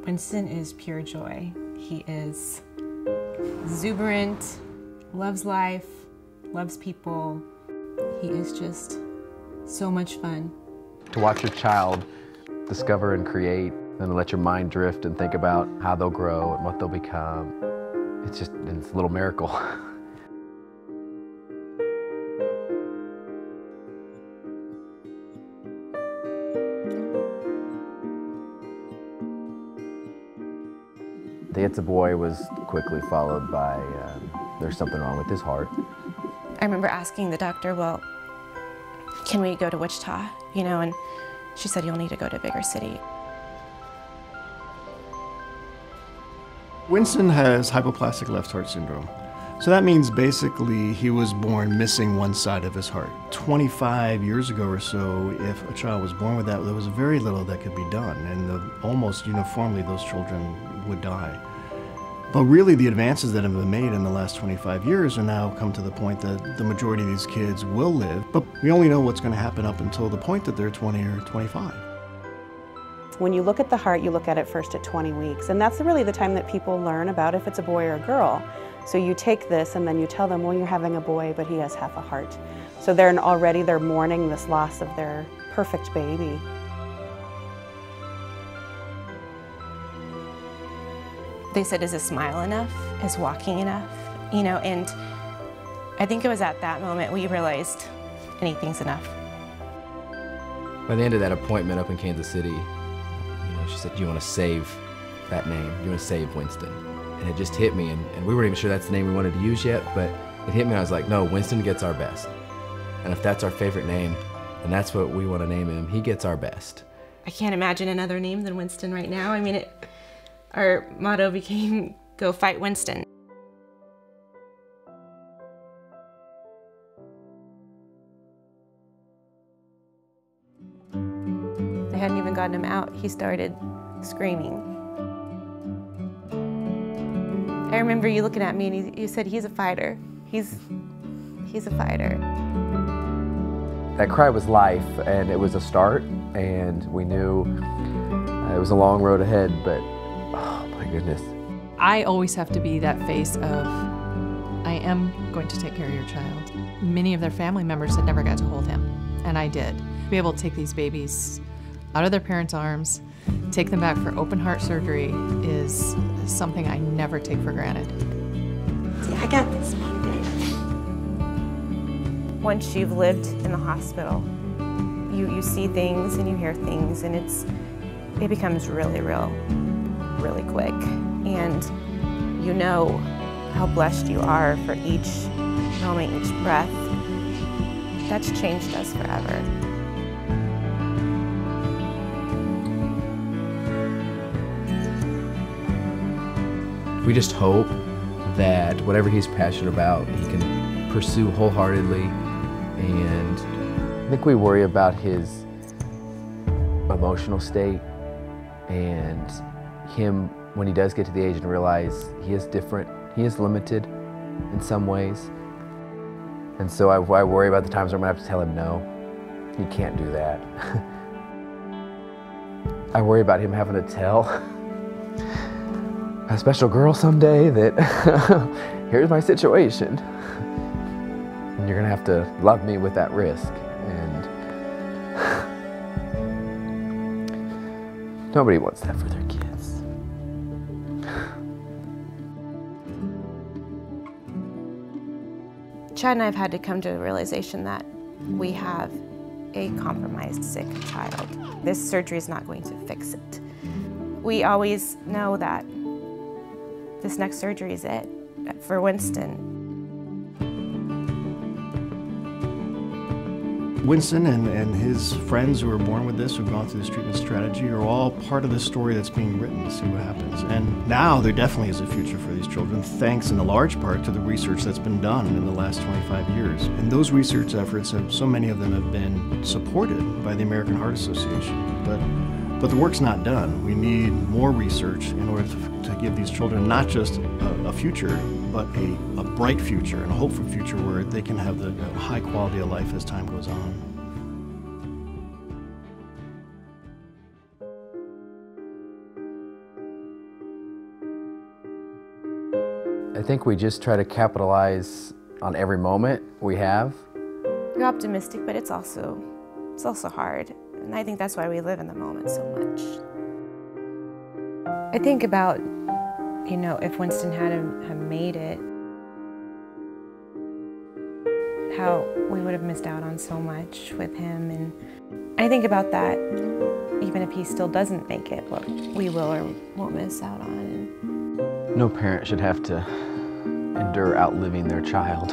Winston is pure joy. He is exuberant, loves life, loves people. He is just so much fun. To watch your child discover and create, and let your mind drift and think about how they'll grow and what they'll become, it's a little miracle. The "it's a boy" was quickly followed by there's something wrong with his heart. I remember asking the doctor, well, can we go to Wichita? You know, and she said, you'll need to go to a bigger city. Winston has hypoplastic left heart syndrome. So that means basically he was born missing one side of his heart. 25 years ago or so, if a child was born with that, there was very little that could be done, and almost uniformly those children would die. But really the advances that have been made in the last 25 years are now come to the point that the majority of these kids will live, but we only know what's going to happen up until the point that they're 20 or 25. When you look at the heart, you look at it first at 20 weeks, and that's really the time that people learn about if it's a boy or a girl. So you take this and then you tell them, well, you're having a boy, but he has half a heart. So they're mourning this loss of their perfect baby. They said, is a smile enough? Is walking enough? You know, and I think it was at that moment we realized anything's enough. By the end of that appointment up in Kansas City, she said, do you want to save that name? Do you want to save Winston? And it just hit me, and we weren't even sure that's the name we wanted to use yet, but it hit me, and I was like, no, Winston gets our best. And if that's our favorite name, and that's what we want to name him, he gets our best. I can't imagine another name than Winston right now. I mean, our motto became, go fight Winston. They hadn't even gotten him out. He started screaming. I remember you looking at me and you said, he's a fighter. He's a fighter. That cry was life, and it was a start, and we knew it was a long road ahead, but oh my goodness. I always have to be that face of, I am going to take care of your child. Many of their family members had never got to hold him, and I did. To be able to take these babies out of their parents' arms, take them back for open heart surgery is something I never take for granted. See, I got this, Mom. Once you've lived in the hospital, you see things and you hear things, and it becomes really real, really quick. And you know how blessed you are for each moment, each breath. That's changed us forever. We just hope that whatever he's passionate about, he can pursue wholeheartedly. And I think we worry about his emotional state and him when he does get to the age and realize he is different, he is limited in some ways. And so I worry about the times where I'm gonna have to tell him, no, you can't do that. I worry about him having to tell a special girl someday that here's my situation. And you're gonna have to love me with that risk. And nobody wants that for their kids. Chad and I have had to come to the realization that we have a compromised, sick child. This surgery is not going to fix it. We always know that this next surgery is it for Winston. Winston and his friends who are born with this, who've gone through this treatment strategy, are all part of the story that's being written to see what happens. And now there definitely is a future for these children, thanks in a large part to the research that's been done in the last 25 years. And those research efforts, so many of them have been supported by the American Heart Association. But the work's not done. We need more research in order to give these children not just a future, but a bright future and a hopeful future where they can have the high quality of life as time goes on. I think we just try to capitalize on every moment we have. You're optimistic, but it's also hard. And I think that's why we live in the moment so much. I think about, you know, if Winston had made it, how we would have missed out on so much with him. And I think about that, even if he still doesn't make it, what we will or won't miss out on. No parent should have to endure outliving their child.